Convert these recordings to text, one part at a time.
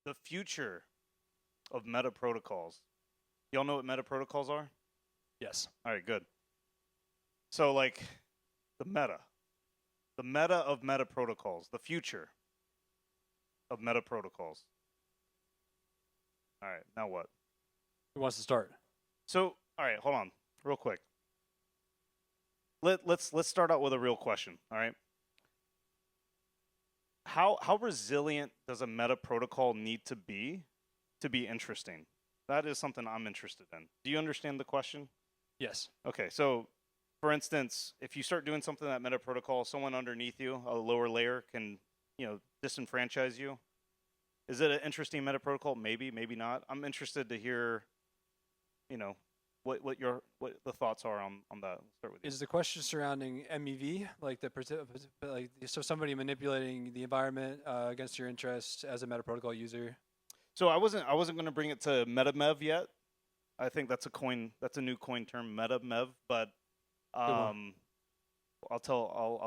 the future of Metaprotocols. Y'all know what Metaprotocols are? Yes. All right, good. So, like, the meta of Metaprotocols, the future of Metaprotocols. All right, now what? Who wants to start? So, all right, hold on, real quick. Let's start out with a real question. All right. How resilient does a meta protocol need to be interesting? That is something I'm interested in. Do you understand the question? Yes. Okay, so for instance, if you start doing something that meta protocol, someone underneath you, a lower layer, can disenfranchise you. Is it an interesting meta protocol? Maybe, maybe not. I'm interested to hear, what the thoughts are on that. We'll start with you. Is the question surrounding MEV, like so somebody manipulating the environment against your interests as a meta protocol user? So I wasn't going to bring it to MetaMev yet. I think that's a new coin term, MetaMev. But I'll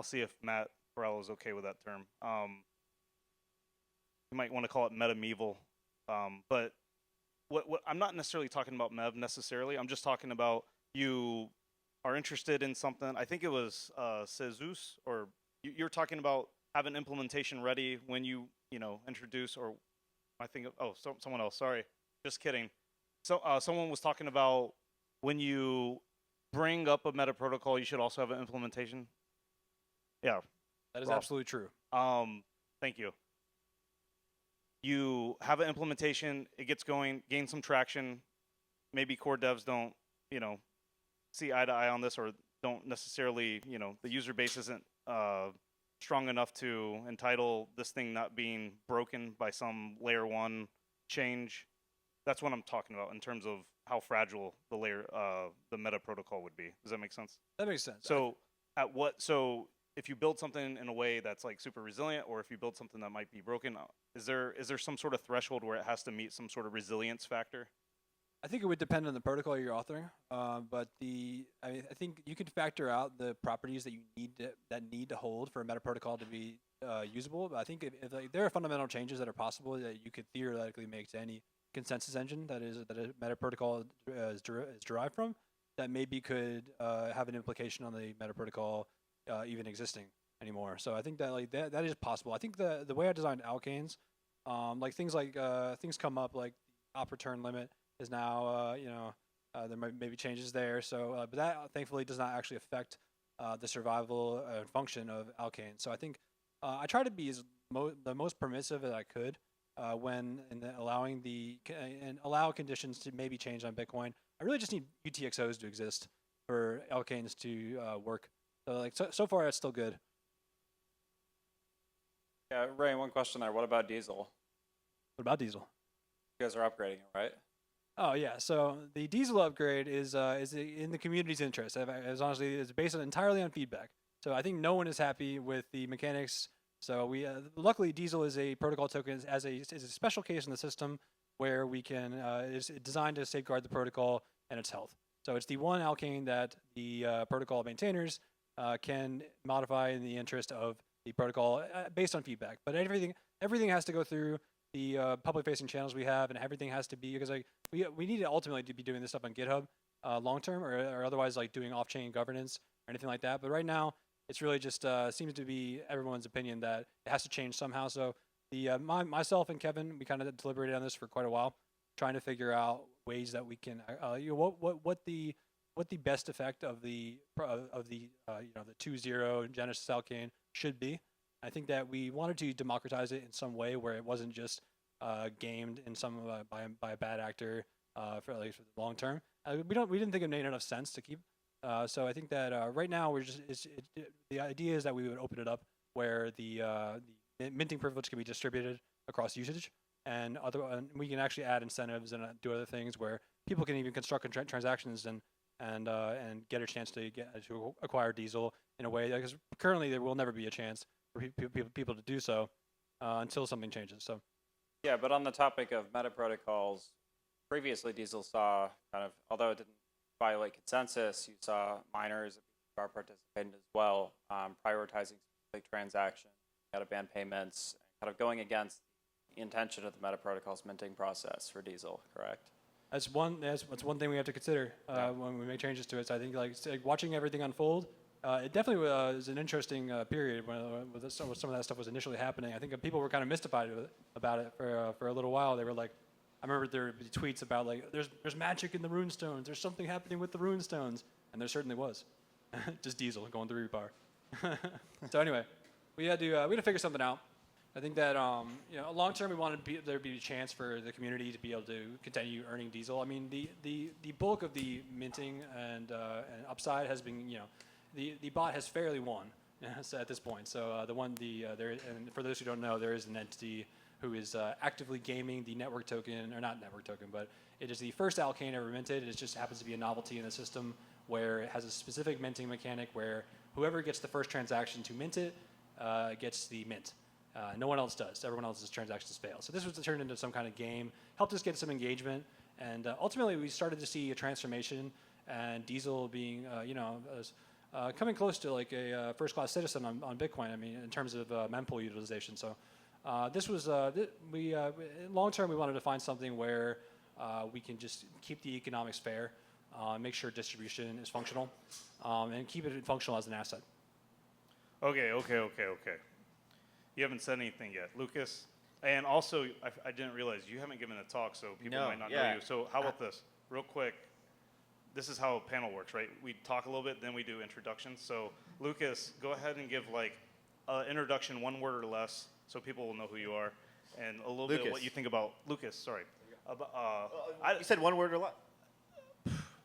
see if Matt Burrell is okay with that term. You might want to call it MetaMeval. But what I'm not necessarily talking about Mev necessarily. I'm just talking about you are interested in something. I think it was Cezus, or you're talking about having implementation ready when you introduce, or I think someone else. Sorry, just kidding. So someone was talking about when you bring up a meta protocol, you should also have an implementation. Yeah, that is absolutely true. Thank you. You have an implementation, it gets going, gains some traction. Maybe core devs don't, see eye to eye on this, or don't necessarily, the user base isn't strong enough to entitle this thing not being broken by some layer one change. That's what I'm talking about in terms of how fragile the meta protocol would be. Does that make sense? That makes sense. So if you build something in a way that's like super resilient, or if you build something that might be broken, is there some sort of threshold where it has to meet some sort of resilience factor? I think it would depend on the protocol you're authoring, but I think you could factor out the properties that you need to hold for a meta protocol to be usable. But I think if there are fundamental changes that are possible that you could theoretically make to any consensus engine that a meta protocol is derived from, that maybe could have an implication on the meta protocol even existing anymore. So I think that that is possible. I think the way I designed alkanes, things come up like the op return limit is now there might maybe changes there. So but that thankfully does not actually affect the survival function of alkanes. So I think I try to be the most permissive that I could when allowing and allow conditions to maybe change on Bitcoin. I really just need UTXOs to exist for alkanes to work. So far it's still good. Yeah, Ray, one question there. What about Diesel? What about Diesel? You guys are upgrading it, right? Oh yeah, so the Diesel upgrade is in the community's interest. As honestly, it's based entirely on feedback. So I think no one is happy with the mechanics. So we luckily Diesel is a protocol token is a special case in the system where we can is designed to safeguard the protocol and its health. So it's the one alkane that the protocol maintainers can modify in the interest of the protocol based on feedback. But everything has to go through the public-facing channels we have, and everything has to be, because we need to ultimately be doing this stuff on GitHub long term, or otherwise doing off-chain governance or anything like that. But right now, it's really just seems to be everyone's opinion that it has to change somehow. So myself and Kevin, we kind of deliberated on this for quite a while, trying to figure out ways that we can what the best effect of the 2.0 Genesis alkane should be. I think that we wanted to democratize it in some way where it wasn't just gamed in some by a bad actor for at least for the long term. We didn't think it made enough sense to keep. So I think that right now the idea is that we would open it up where the minting privilege can be distributed across usage, and we can actually add incentives and do other things where people can even construct transactions and get a chance to acquire Diesel in a way, because currently there will never be a chance for people to do so until something changes. So yeah, but on the topic of meta protocols, previously Diesel saw kind of, although it didn't violate consensus, you saw miners are participating as well, prioritizing specific transactions, out of band payments, kind of going against intention of the Metaprotocols minting process for diesel, correct? That's one thing we have to consider when we make changes to it. So I think like watching everything unfold, it definitely was an interesting period when some of that stuff was initially happening. I think people were kind of mystified about it for a little while. They were like, I remember there would be tweets about like, there's magic in the runestones. There's something happening with the runestones, and there certainly was. Just diesel going through Rebar. So anyway, we had to figure something out. I think that long term we wanted there to be a chance for the community to be able to continue earning diesel. I mean, the bulk of the minting and upside has been, the bot has fairly won at this point. So and for those who don't know, there is an entity who is actively gaming the network token, or not network token, but it is the first Alkane ever minted. It just happens to be a novelty in the system where it has a specific minting mechanic where whoever gets the first transaction to mint it gets the mint. No one else does. Everyone else's transactions fail. So this was turned into some kind of game, helped us get some engagement, and ultimately we started to see a transformation and diesel being, coming close to like a first-class citizen on Bitcoin. I mean, in terms of mempool utilization. So this was long term we wanted to find something where we can just keep the economics fair, make sure distribution is functional, and keep it functional as an asset. Okay. You haven't said anything yet, Lukasz. And also, I didn't realize you haven't given a talk, so people might not know you. So how about this, real quick? This is how a panel works, right? We talk a little bit, then we do introductions. So Lukasz, go ahead and give like an introduction, one word or less, so people will know who you are, and a little bit of what you think about Lukasz. Sorry. You said one word or less.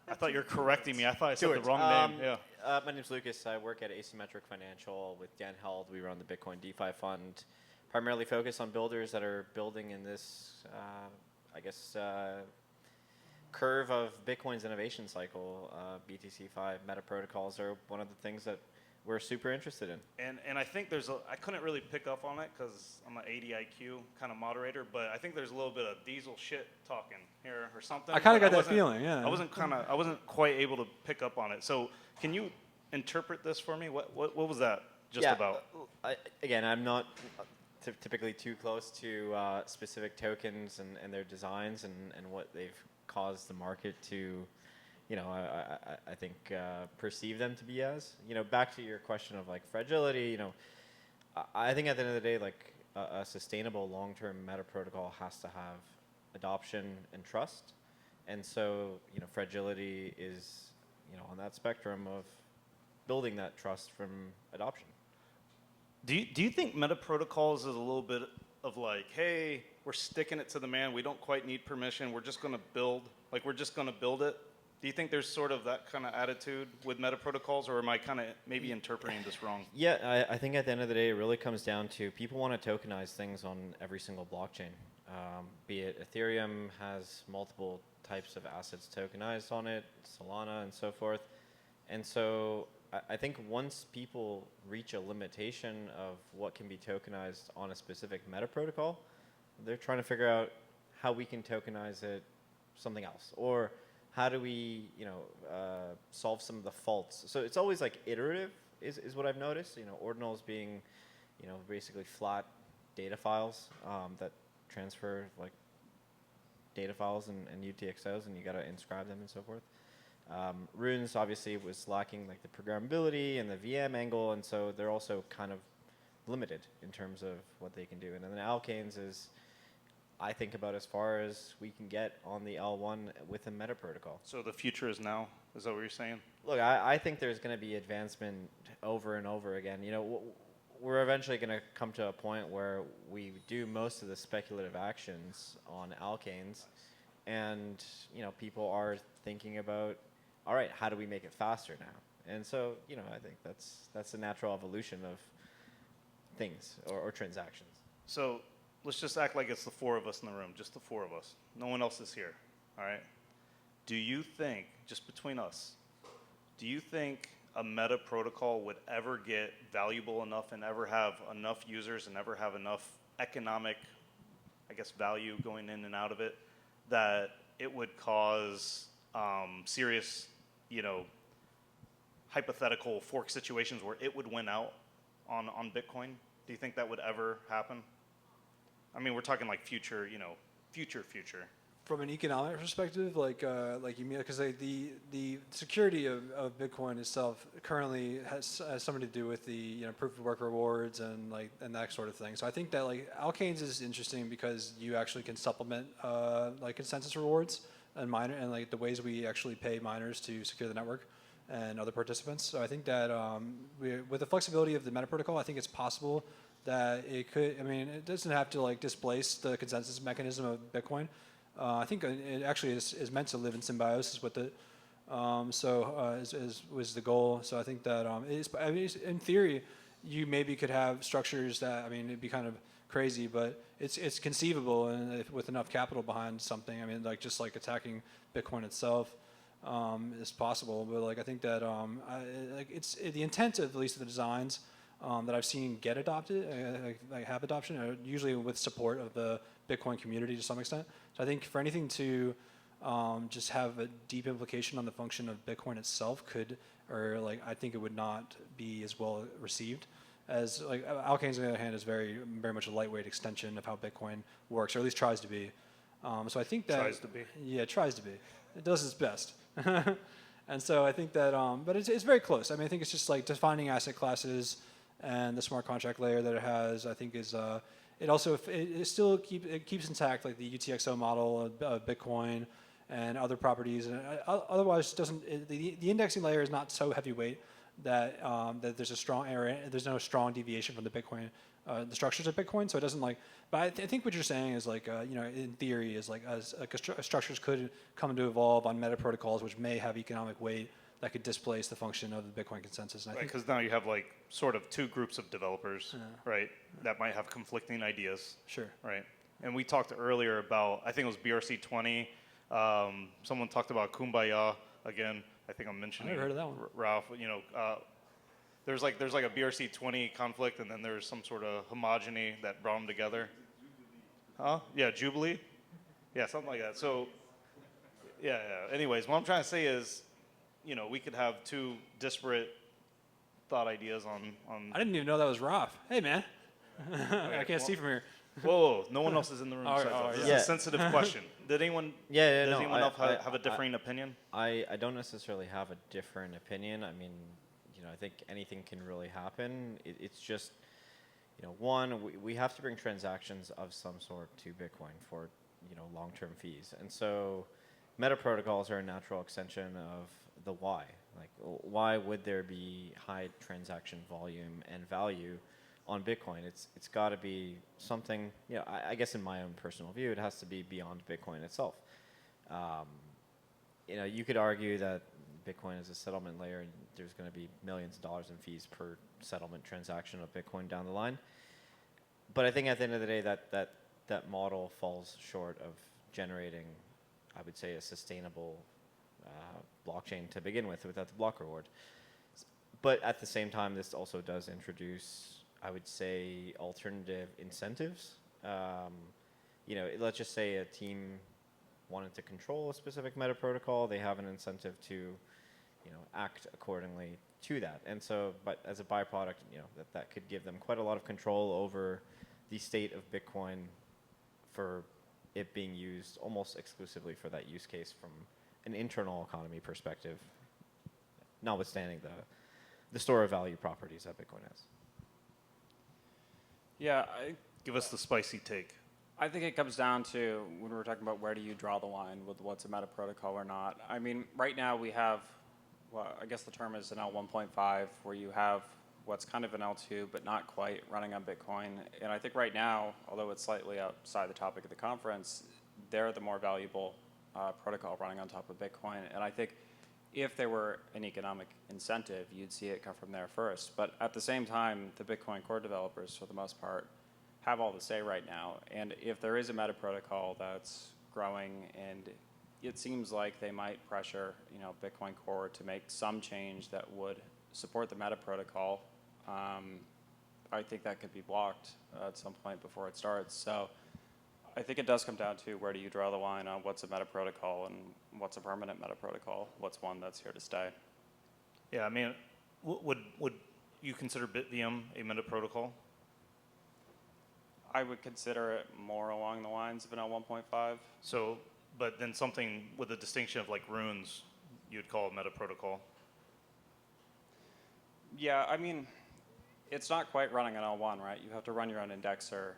I thought you were correcting me. I thought I said the wrong name. Yeah. My name's Lukasz. I work at Asymmetric Financial with Dan Held. We run the Bitcoin DeFi fund, primarily focused on builders that are building in this, curve of Bitcoin's innovation cycle. BTC5 Metaprotocols are one of the things that we're super interested in. And I think I couldn't really pick up on it because I'm an 80 IQ kind of moderator, but I think there's a little bit of diesel shit talking here or something. I kind of got that feeling, yeah. I wasn't quite able to pick up on it. So can you interpret this for me? What was that about? I'm not typically too close to specific tokens and their designs and what they've caused the market to, I think perceive them to be as. Back to your question of like fragility, I think at the end of the day, like a sustainable long-term meta protocol has to have adoption and trust. And so, fragility is, on that spectrum of building that trust from adoption. Do you think Metaprotocols is a little bit of like, hey, we're sticking it to the man. We don't quite need permission. We're just going to build. Like, we're just going to build it. Do you think there's sort of that kind of attitude with Metaprotocols, or am I kind of maybe interpreting this wrong? Yeah, I think at the end of the day, it really comes down to people want to tokenize things on every single blockchain. Be it Ethereum has multiple types of assets tokenized on it, Solana and so forth. And so I think once people reach a limitation of what can be tokenized on a specific meta protocol, they're trying to figure out how we can tokenize it something else, or how do we, solve some of the faults. So it's always like iterative is what I've noticed. Ordinals being, basically flat data files that transfer like data files and UTXOs, and you got to inscribe them and so forth. Runes obviously was lacking like the programmability and the VM angle, and so they're also kind of limited in terms of what they can do. And then Alkanes is, I think, about as far as we can get on the L1 with a meta protocol. So the future is now? Is that what you're saying? Look, I think there's going to be advancement over and over again. We're eventually going to come to a point where we do most of the speculative actions on Alkanes, and people are thinking about, all right, how do we make it faster now? And so, I think that's a natural evolution of things or transactions. So let's just act like it's the four of us in the room, just the four of us. No one else is here, all right? Do you think, just between us, do you think a meta protocol would ever get valuable enough and ever have enough users and ever have enough economic, value going in and out of it that it would cause serious, hypothetical fork situations where it would win out on Bitcoin? Do you think that would ever happen? I mean, we're talking like future, future. From an economic perspective, like you mean, because the security of Bitcoin itself currently has something to do with the proof of work rewards and that sort of thing. So I think that like Alkanes is interesting because you actually can supplement like consensus rewards and miner and like the ways we actually pay miners to secure the network and other participants. So I think that with the flexibility of the meta protocol, I think it's possible that it could. I mean, it doesn't have to like displace the consensus mechanism of Bitcoin. I think it actually is meant to live in symbiosis with it. Was the goal. So I think that I mean, in theory, you maybe could have structures that, I mean, it'd be kind of crazy, but it's conceivable, and if, with enough capital behind something, I mean, like just like attacking Bitcoin itself is possible. But like I think that it's the intent of at least the designs that I've seen get adopted, like have adoption, are usually with support of the Bitcoin community to some extent. So I think for anything to just have a deep implication on the function of Bitcoin itself I think it would not be as well received as like Alkanes on the other hand is very much a lightweight extension of how Bitcoin works, or at least tries to be. So I think that Tries to be. Yeah, it tries to be. It does its best. And so I think that, but it's very close. I mean, I think it's just like defining asset classes and the smart contract layer that it has. I think is it also it keeps intact like the UTXO model of Bitcoin and other properties, and otherwise doesn't the indexing layer is not so heavyweight that that there's a strong error. There's no strong deviation from the Bitcoin the structures of Bitcoin, so it doesn't like. But I think what you're saying is like in theory is like as structures could come to evolve on meta protocols which may have economic weight that could displace the function of the Bitcoin consensus. And I think Because now you have like sort of two groups of developers, right, that might have conflicting ideas. Sure. Right. And we talked earlier about, I think it was BRC20. Someone talked about Kumbaya again. I think I'm mentioning. I never heard of that one. Ralph. There's like a BRC20 conflict, and then there's some sort of homogeny that brought them together. Huh? Yeah, Jubilee. Yeah, something like that. So, yeah. Anyways, what I'm trying to say is, we could have two disparate thought ideas on. I didn't even know that was Ralph. Hey, man. I can't see from here. Whoa, no one else is in the room. All right, besides all us. right, This yeah. is a sensitive question. Does anyone else have a differing opinion? I don't necessarily have a different opinion. I mean, I think anything can really happen. It's just, one, we have to bring transactions of some sort to Bitcoin for, long-term fees. And so meta protocols are a natural extension of the why. Like, why would there be high transaction volume and value on Bitcoin? It's got to be something, I guess in my own personal view, it has to be beyond Bitcoin itself. You could argue that Bitcoin is a settlement layer and there's going to be millions of dollars in fees per settlement transaction of Bitcoin down the line. But I think at the end of the day that model falls short of generating, I would say, a sustainable blockchain to begin with without the block reward. But at the same time, this also does introduce, I would say, alternative incentives. Let's just say a team wanted to control a specific meta protocol. They have an incentive to, act accordingly to that. And so, but as a byproduct, that could give them quite a lot of control over the state of Bitcoin for it being used almost exclusively for that use case from an internal economy perspective, notwithstanding the store of value properties that Bitcoin has. Yeah, Give us the spicy take. I think it comes down to when we're talking about where do you draw the line with what's a meta protocol or not. I mean, right now we have, well, I guess the term is an L1.5, where you have what's kind of an L2, but not quite running on Bitcoin. And I think right now, although it's slightly outside the topic of the conference, they're the more valuable protocol running on top of Bitcoin. And I think if there were an economic incentive, you'd see it come from there first. But at the same time, the Bitcoin core developers, for the most part, have all the say right now. And if there is a meta protocol that's growing, and it seems like they might pressure, Bitcoin Core to make some change that would support the meta protocol, I think that could be blocked at some point before it starts. So I think it does come down to where do you draw the line on what's a meta protocol and what's a permanent meta protocol, what's one that's here to stay. Yeah, I mean, would you consider BitVM a meta protocol? I would consider it more along the lines of an L1.5. So, but then something with a distinction of like runes, you'd call it Metaprotocol. Yeah, I mean, it's not quite running an L1, right? You have to run your own indexer.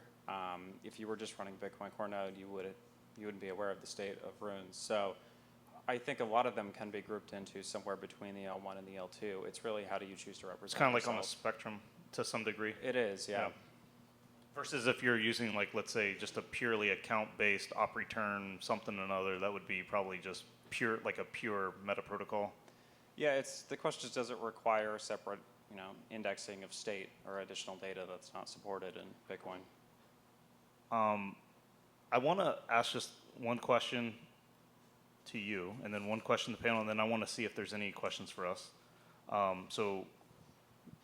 If you were just running Bitcoin Core Node, you wouldn't be aware of the state of runes. So I think a lot of them can be grouped into somewhere between the L1 and the L2. It's really how do you choose to represent It's kind of like on a yourself. spectrum to some degree. It is, yeah. Versus if you're using like, let's say, just a purely account-based op return something or another, that would be probably just pure, like a pure Metaprotocol. Yeah, the question is, does it require separate, indexing of state or additional data that's not supported in Bitcoin? I want to ask just one question to you, and then one question to the panel, and then I want to see if there's any questions for us. So,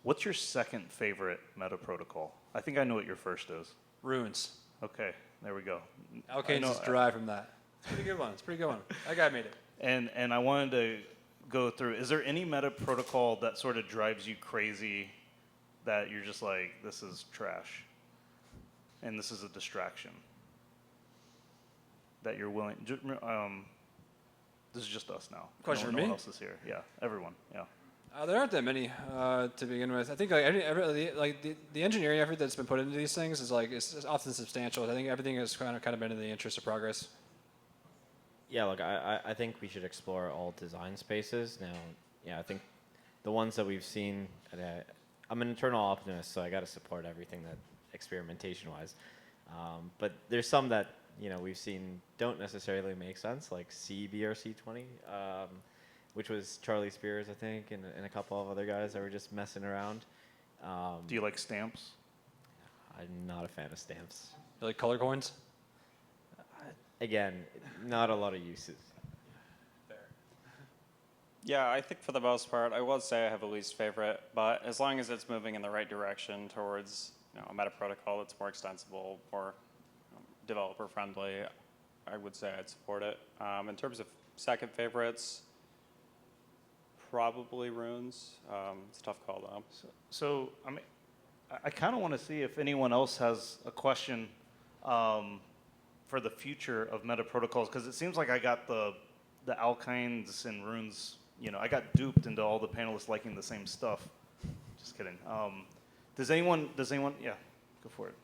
what's your second favorite Metaprotocol? I think I know what your first is. Runes. Okay, there we go. Alkanes is derived from that. It's a pretty good one. It's a pretty good one. That guy made it. And I wanted to go through, is there any Metaprotocol that sort of drives you crazy that you're just like, this is trash, and this is a distraction? That you're willing, this is just us now. Question for no me? one else is here. Yeah, everyone, yeah. There aren't that many to begin with. I think the engineering effort that's been put into these things is it's often substantial. I think everything has kind of been in the interest of progress. Yeah, look, I think we should explore all design spaces. Now, yeah, I think the ones that we've seen, I'm an internal optimist, so I got to support everything that experimentation-wise. But there's some that, we've seen don't necessarily make sense, like CBRC20, which was Charlie Spears, I think, and a couple of other guys that were just messing around. Do you like stamps? I'm not a fan of stamps. You like color coins? Again, not a lot of uses. Yeah, I think for the most part, I would say I have a least favorite, but as long as it's moving in the right direction towards a Metaprotocol that's more extensible, more developer friendly, I would say I'd support it. In terms of second favorites, probably runes. It's a tough call though. So I mean, I kind of want to see if anyone else has a question for the future of Metaprotocols, because it seems like I got the alkynes and runes. I got duped into all the panelists liking the same stuff. Just kidding. Does anyone? Yeah, go for it.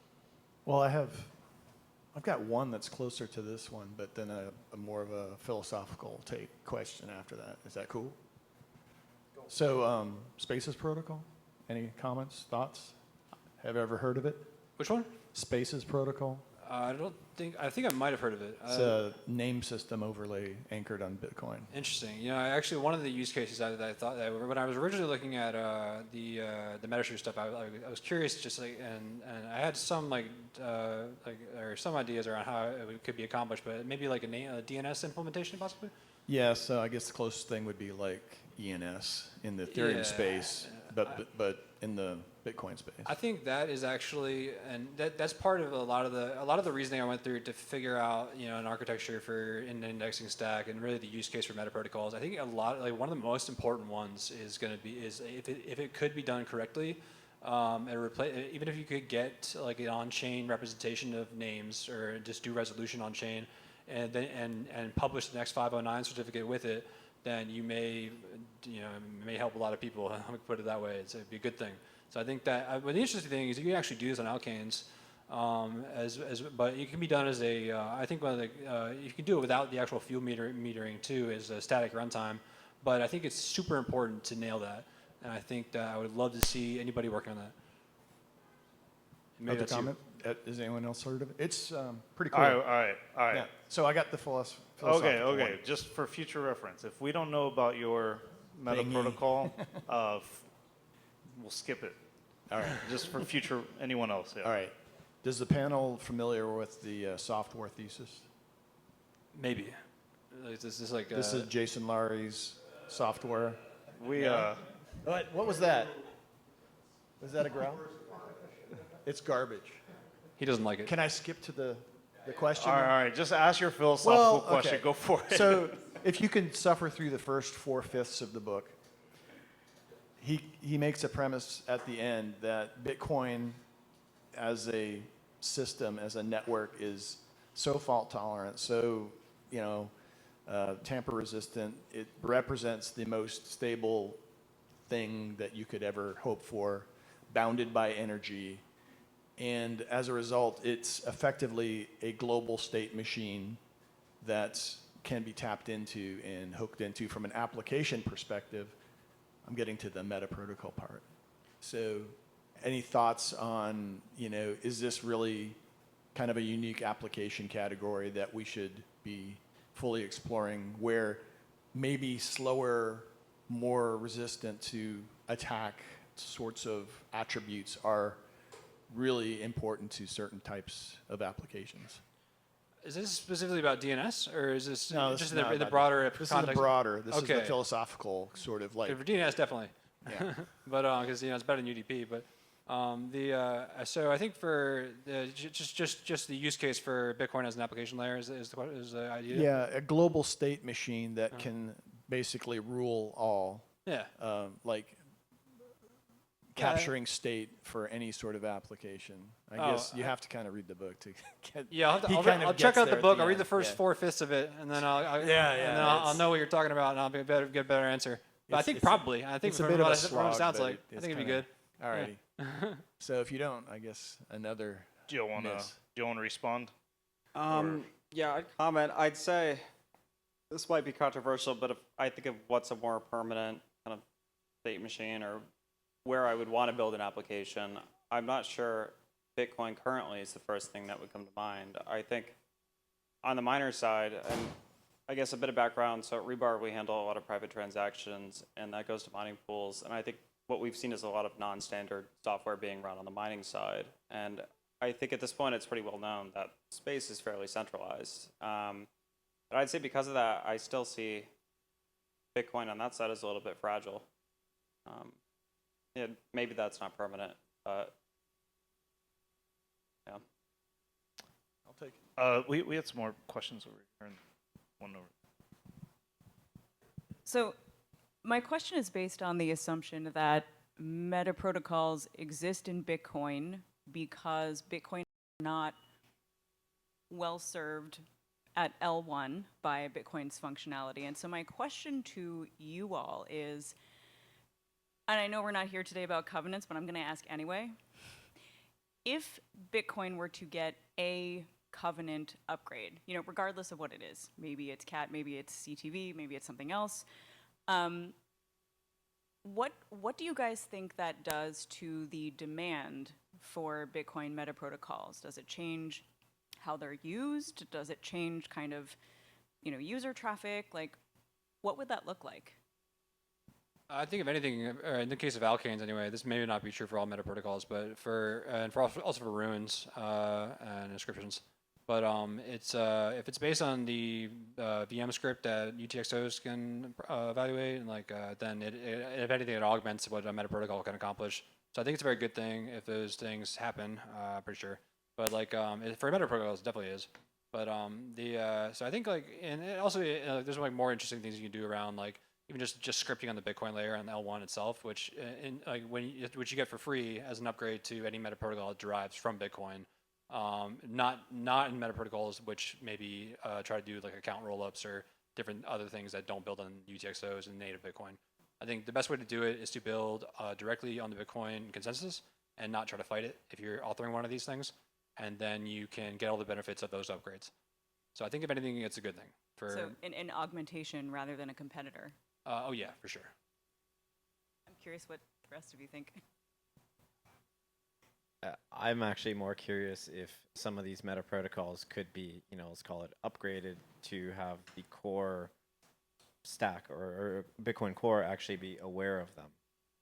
Well, I've got one that's closer to this one, but then a more of a philosophical take question after that. Is that cool? So, Spaces Protocol. Any comments, thoughts? Have you ever heard of it? Which one? Spaces Protocol. I think I might have heard of it. It's a name system overlay anchored on Bitcoin. Interesting. Actually, one of the use cases that I thought that when I was originally looking at the Metatrue stuff, I was curious, just and I had some or some ideas around how it could be accomplished, but maybe like a DNS implementation possibly. Yeah, so I guess the closest thing would be like ENS in the Ethereum space, but in the Bitcoin space. I think that is actually, and that's part of a lot of the reasoning I went through to figure out an architecture for an indexing stack and really the use case for Metaprotocols. I think one of the most important ones is going to be if it could be done correctly, even if you could get like an on-chain representation of names or just do resolution on chain, and then and publish the next 509 certificate with it, then you may help a lot of people. Let me put it that way. It'd be a good thing. So I think that the interesting thing is you can actually do this on alkanes, but it can be done as I think you can do it without the actual fuel metering too, is a static runtime. But I think it's super important to nail that, and I think that I would love to see anybody working on that. Maybe comment. Has anyone else heard of it? It's pretty cool. All right. Yeah. So I got the philosophical Okay. one. Just for future reference, if we don't know about your Metaprotocol, we'll skip it. All right. Just for future anyone else. Yeah. All right. Does the panel familiar with the software thesis? Maybe. This This is Jason Larry's software. We What was that? Was that a growl? It's garbage. he doesn't like it. Can I skip to the question? all right. Just ask your philosophical question. okay. Go for it. So if you can suffer through the first 4/5 of the book, he makes a premise at the end that Bitcoin as a system as a network is so fault tolerant, so, tamper resistant. It represents the most stable thing that you could ever hope for, bounded by energy. And as a result, it's effectively a global state machine that can be tapped into and hooked into from an application perspective. I'm getting to the meta protocol part. So any thoughts on, is this really kind of a unique application category that we should be fully exploring, where maybe slower, more resistant to attack sorts of attributes are really important to certain types of applications? Is this specifically about DNS, or is this No, this just is in not the about broader This is context? the broader. This is the Okay. philosophical sort of like. For DNS, definitely. Yeah. But because it's better than UDP. But so I think for just the use case for Bitcoin as an application layer is the idea. Yeah, a global state machine that can basically rule all, Yeah. like capturing state for any sort of application. I Oh, guess you have to kind of read the book to get. Yeah, he I'll kind of check gets out there the at book. I'll read end, the first yeah. 4/5 of it, and then I'll it's- I'll know what you're talking about, and I'll get a better answer. But I think probably. I think it's a from bit of what a it slog, sounds but like, I it's think it'd be kinda- good. Alrighty. So if you don't, I guess another. Do you want miss. to respond? Yeah, I'd comment. I'd say this might be controversial, but if I think of what's a more permanent kind of state machine or where I would want to build an application, I'm not sure Bitcoin currently is the first thing that would come to mind. I think on the miner side, and I guess a bit of background, so at Rebar we handle a lot of private transactions, and that goes to mining pools, and I think what we've seen is a lot of non-standard software being run on the mining side, and I think at this point it's pretty well known that space is fairly centralized. But I'd say because of that, I still see Bitcoin on that side as a little bit fragile. Yeah, maybe that's not permanent, but yeah. I'll take it. We had some more questions over here and one over. So my question is based on the assumption that metaprotocols exist in Bitcoin because Bitcoin is not well served at L1 by Bitcoin's functionality. And so my question to you all is, and I know we're not here today about covenants, but I'm going to ask anyway. If Bitcoin were to get a covenant upgrade, regardless of what it is, maybe it's CAT, maybe it's CTV, maybe it's something else, what do you guys think that does to the demand for Bitcoin metaprotocols? Does it change how they're used? Does it change kind of, user traffic? Like, what would that look like? I think if anything, in the case of alkanes anyway, this may not be true for all metaprotocols, but also for runes and inscriptions. But if it's based on the VM script that UTXOs can evaluate, and then if anything, it augments what a metaprotocol can accomplish. So I think it's a very good thing if those things happen. Pretty sure. But for metaprotocols, it definitely is. But so I think and it also there's more interesting things you can do around even just scripting on the Bitcoin layer on L1 itself, which which you get for free as an upgrade to any metaprotocol that derives from Bitcoin. Not in metaprotocols, which maybe try to do account rollups or different other things that don't build on UTXOs and native Bitcoin. I think the best way to do it is to build directly on the Bitcoin consensus and not try to fight it if you're authoring one of these things, and then you can get all the benefits of those upgrades. So I think if anything, it's a good thing. So an augmentation rather than a competitor. Oh yeah, for sure. I'm curious what the rest of you think. I'm actually more curious if some of these meta protocols could be, let's call it upgraded to have the core stack or Bitcoin core actually be aware of them.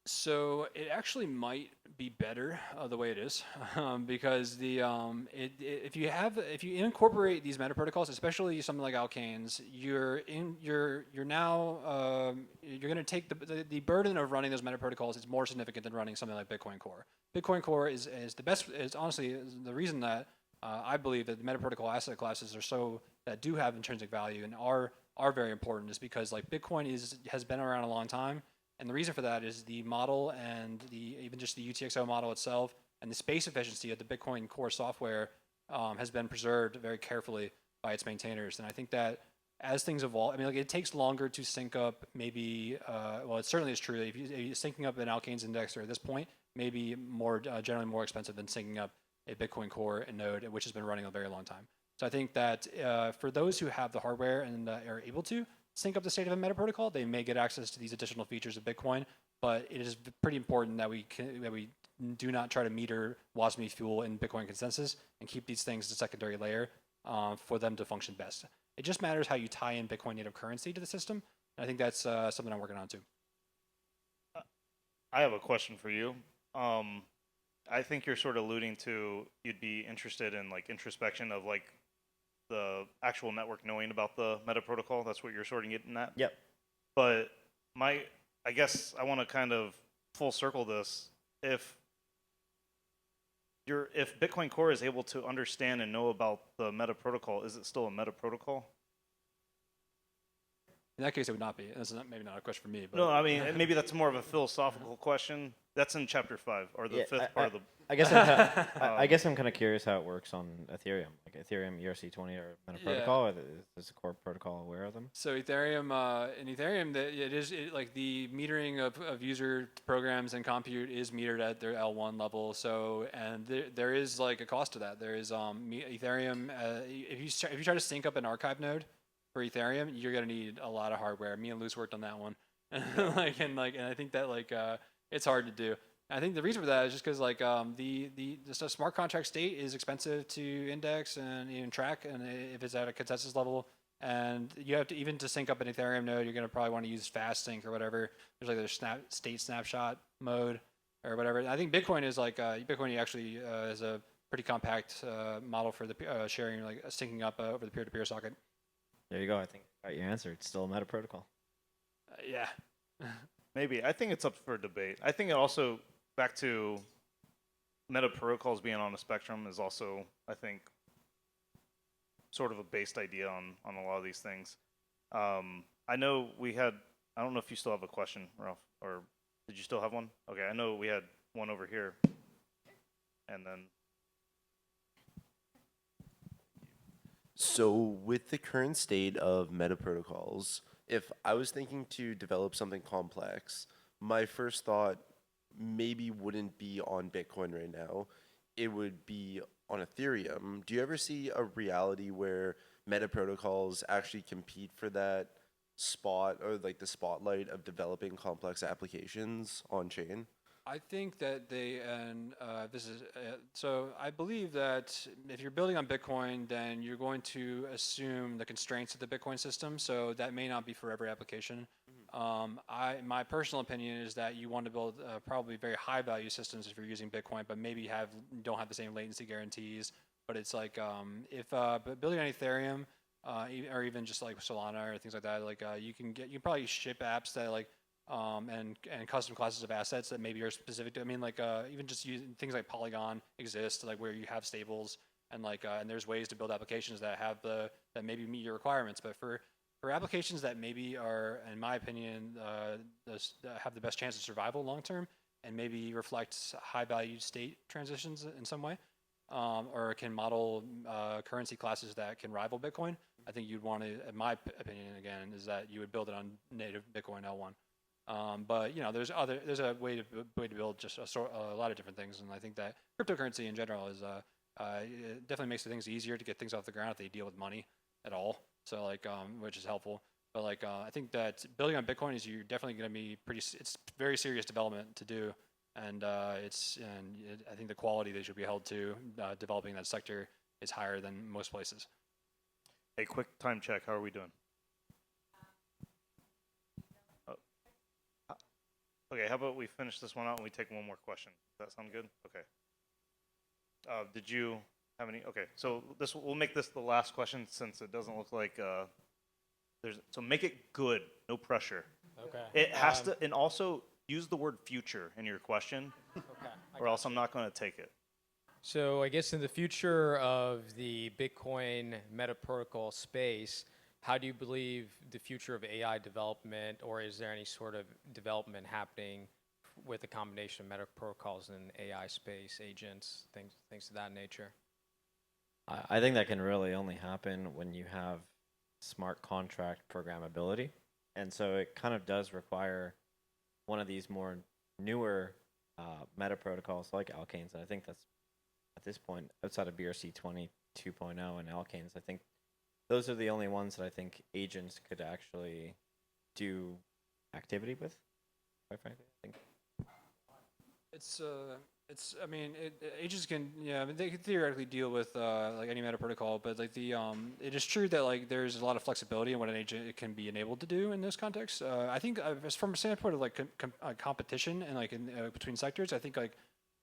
So it actually might be better the way it is, because if you incorporate these meta protocols, especially something like alkanes, you're now going to take the burden of running those meta protocols is more significant than running something like Bitcoin Core. Bitcoin Core is the best. Is honestly the reason that I believe that the meta protocol asset classes that do have intrinsic value and are very important is because Bitcoin has been around a long time. And the reason for that is the model and even just the UTXO model itself and the space efficiency of the Bitcoin core software has been preserved very carefully by its maintainers. And I think that as things evolve, I mean, like it takes longer to sync up maybe, well, it certainly is true that if you're syncing up an alkanes indexer at this point, maybe more generally more expensive than syncing up a Bitcoin core node, which has been running a very long time. So I think that for those who have the hardware and are able to sync up the state of a meta protocol, they may get access to these additional features of Bitcoin. But it is pretty important that we do not try to meter WASM fuel in Bitcoin consensus and keep these things the secondary layer for them to function best. It just matters how you tie in Bitcoin native currency to the system. And I think that's something I'm working on too. I have a question for you. I think you're sort of alluding to you'd be interested in like introspection of like the actual network knowing about the meta protocol. That's what you're sort of getting at. Yep. But I guess I want to kind of full circle this. If Bitcoin Core is able to understand and know about the meta protocol, is it still a meta protocol? In that case, it would not be. That's maybe not a question for me. But No, I mean maybe that's more of a philosophical question. That's in chapter 5 or the fifth part of the. I guess I guess I'm kind of curious how it works on Ethereum, like Ethereum ERC20 or Meta Protocol. Is the core protocol aware of them? So Ethereum, like the metering of user programs and compute is metered at their L1 level. So and there is like a cost to that. There is Ethereum. If you try to sync up an archive node for Ethereum, you're gonna need a lot of hardware. Me and Luce worked on that one, and I think that it's hard to do. I think the reason for that is just because like the smart contract state is expensive to index and even track, and if it's at a consensus level, and you have to even to sync up an Ethereum node, you're gonna probably want to use fast sync or whatever. There's like state snapshot mode or whatever. I think Bitcoin is like Bitcoin actually is a pretty compact model for the sharing, like syncing up over the peer-to-peer socket. There you go. I think I got your answer. It's still a Meta Protocol. Yeah. Maybe. I think it's up for debate. I think it also, back to meta protocols being on a spectrum is also, I think, sort of a based idea on a lot of these things. I know I don't know if you still have a question, Ralph, or did you still have one? Okay, I know we had one over here. And then. So with the current state of meta protocols, if I was thinking to develop something complex, my first thought maybe wouldn't be on Bitcoin right now. It would be on Ethereum. Do you ever see a reality where meta protocols actually compete for that spot or like the spotlight of developing complex applications on chain? I think that so I believe that if you're building on Bitcoin, then you're going to assume the constraints of the Bitcoin system. So that may not be for every application. My personal opinion is that you want to build probably very high value systems if you're using Bitcoin, but maybe don't have the same latency guarantees. But it's like but building on Ethereum or even just like Solana or things like that, like you can probably ship apps that like and custom classes of assets that maybe are specific to. I mean, like even just using things like Polygon exist, like where you have stables and like and there's ways to build applications that that maybe meet your requirements. But for applications that maybe are, in my opinion, have the best chance of survival long term and maybe reflect high value state transitions in some way, or can model currency classes that can rival Bitcoin, I think you'd want to, in my opinion, again, is that you would build it on native Bitcoin L1. But there's a way to build just a lot of different things, and I think that cryptocurrency in general is it definitely makes things easier to get things off the ground if they deal with money at all. So like which is helpful. But like I think that building on Bitcoin you're definitely going to be it's very serious development to do, and I think the quality they should be held to developing that sector is higher than most places. Hey, quick time check. How are we doing? Okay, how about we finish this one out and we take one more question? Does that sound good? Okay. Did you have any? Okay, so we'll make this the last question since it doesn't look like so make it good, no pressure. Okay. It has to, and also use the word future in your question, Okay. or else I'm not going to take it. So I guess in the future of the Bitcoin meta protocol space, how do you believe the future of AI development, or is there any sort of development happening with a combination of metaprotocols and AI space, agents, things of that nature. I think that can really only happen when you have smart contract programmability. And so it kind of does require one of these more newer meta protocols like alkanes. And I think that's, at this point, outside of BRC 22.0 and alkanes, I think those are the only ones that I think agents could actually do activity with, quite frankly. I think. I mean, agents can, yeah, I mean, they can theoretically deal with like any meta protocol, but like it is true that like there's a lot of flexibility in what an agent can be enabled to do in this context. I think as from a standpoint of like competition and like in, between sectors, I think like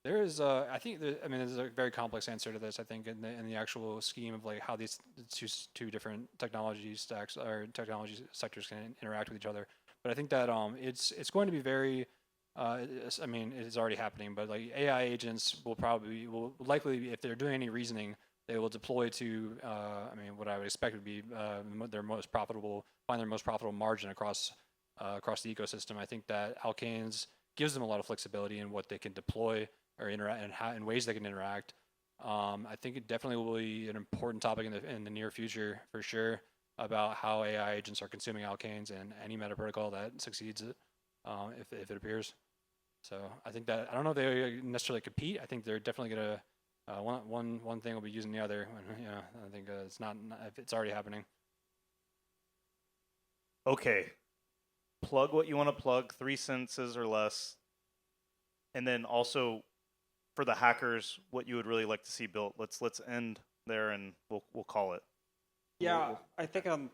there is, I think, I mean, there's a very complex answer to this. I think in the actual scheme of like how these two different technology stacks or technology sectors can interact with each other. But I think that it's going to be very. I mean, it is already happening, but like AI agents will likely, if they're doing any reasoning, they will deploy to, I mean, what I would expect would be find their most profitable margin across the ecosystem. I think that alkanes gives them a lot of flexibility in what they can deploy or interact and how in ways they can interact. I think it definitely will be an important topic in the near future for sure about how AI agents are consuming alkanes and any meta protocol that succeeds it. If it appears. So I think that, I don't know if they necessarily compete. I think they're definitely going to, one thing will be using the other. Yeah, I think it's already happening. Okay. Plug what you want to plug, 3 sentences or less. And then also for the hackers, what you would really like to see built. Let's end there and we'll call it. Yeah, I think on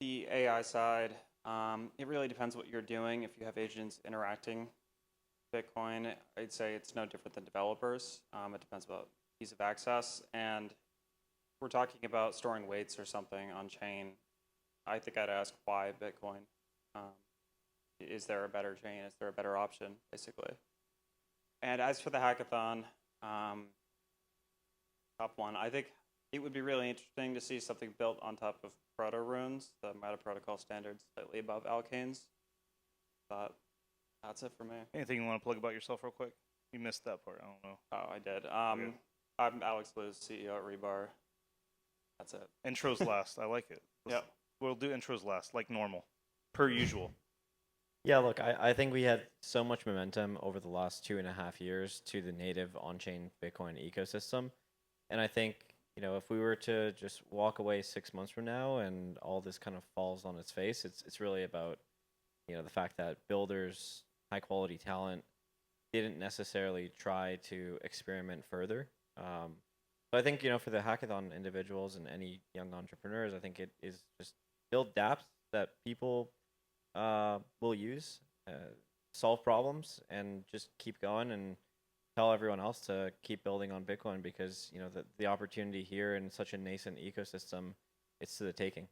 the AI side, it really depends what you're doing. If you have agents interacting with Bitcoin, I'd say it's no different than developers. It depends about ease of access. And if we're talking about storing weights or something on chain, I think I'd ask why Bitcoin. Is there a better chain? Is there a better option, basically? And as for the hackathon, top one, I think it would be really interesting to see something built on top of proto runes, the meta protocol standards slightly above alkanes. But that's it for me. Anything you want to plug about yourself real quick? You missed that part. I don't know. Oh, I did. Okay. I'm Alex Liz, CEO at Rebar. That's it. Intros last. I like it. Yep. We'll do intros last, like normal, per usual. Yeah, look, I think we had so much momentum over the last 2.5 years to the native on-chain Bitcoin ecosystem. And I think, you know, if we were to just walk away 6 months from now and all this kind of falls on its face, it's really about, you know, the fact that builders, high quality talent, didn't necessarily try to experiment further. So I think, you know, for the hackathon individuals and any young entrepreneurs, I think it is just build dApps that people will use, solve problems, and just keep going and tell everyone else to keep building on Bitcoin, because, you know, the opportunity here in such a nascent ecosystem, it's to the taking.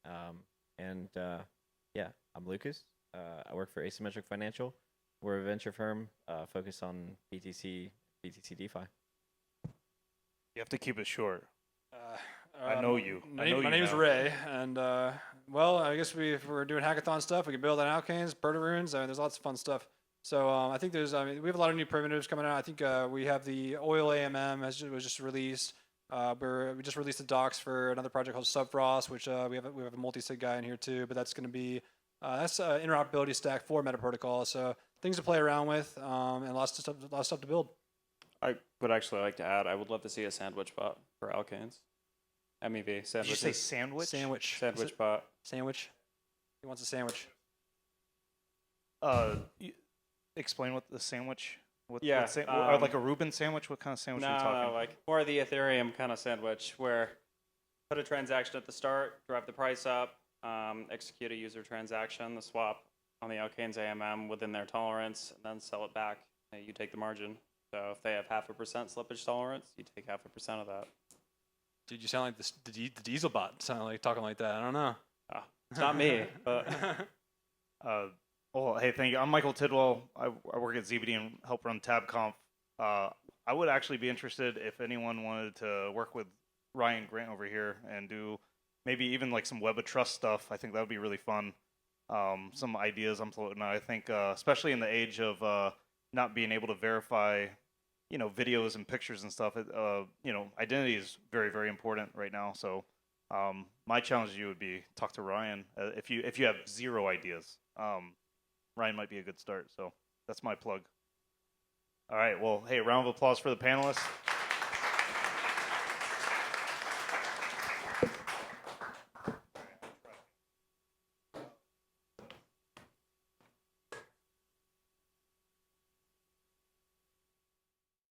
Yeah, I'm Lukasz. I work for Asymmetric Financial. We're a venture firm focused on BTC DeFi. You have to keep it short. I know you. My name is Ray, and well, I guess if we're doing hackathon stuff, we can build on alkanes, Runes. I mean, there's lots of fun stuff. So I think we have a lot of new primitives coming out. I think we have the Oil AMM was just released. We just released the docs for another project called Subfrost, which we have a multi-sig guy in here too. But that's going to be that's an interoperability stack for Metaprotocol. So things to play around with, and lots of stuff to build. I would actually like to add, I would love to see a sandwich bot for alkanes. MEV, sandwiches. Did you say sandwich? Sandwich bot. Sandwich. He wants a sandwich. Explain what the sandwich. What like a Reuben sandwich. What kind of sandwich are you talking? No, like more the Ethereum kind of sandwich, where put a transaction at the start, drive the price up, execute a user transaction, the swap on the alkanes AMM within their tolerance, and then sell it back. And you take the margin. So if they have 0.5% slippage tolerance, you take 0.5% of that. Dude, you sound like the diesel bot. Sound like talking like that. I don't know. It's not me, but well, hey, thank you. I'm Michael Tidwell. I work at ZBD and help run TabConf. I would actually be interested if anyone wanted to work with Ryan Grant over here and do maybe even like some Web of Trust stuff. I think that would be really fun. Some ideas I'm floating out. I think, especially in the age of not being able to verify, videos and pictures and stuff. Identity is very, very important right now. So my challenge to you would be talk to Ryan. If you have zero ideas, Ryan might be a good start. So that's my plug. All right. Well, hey, round of applause for the panelists.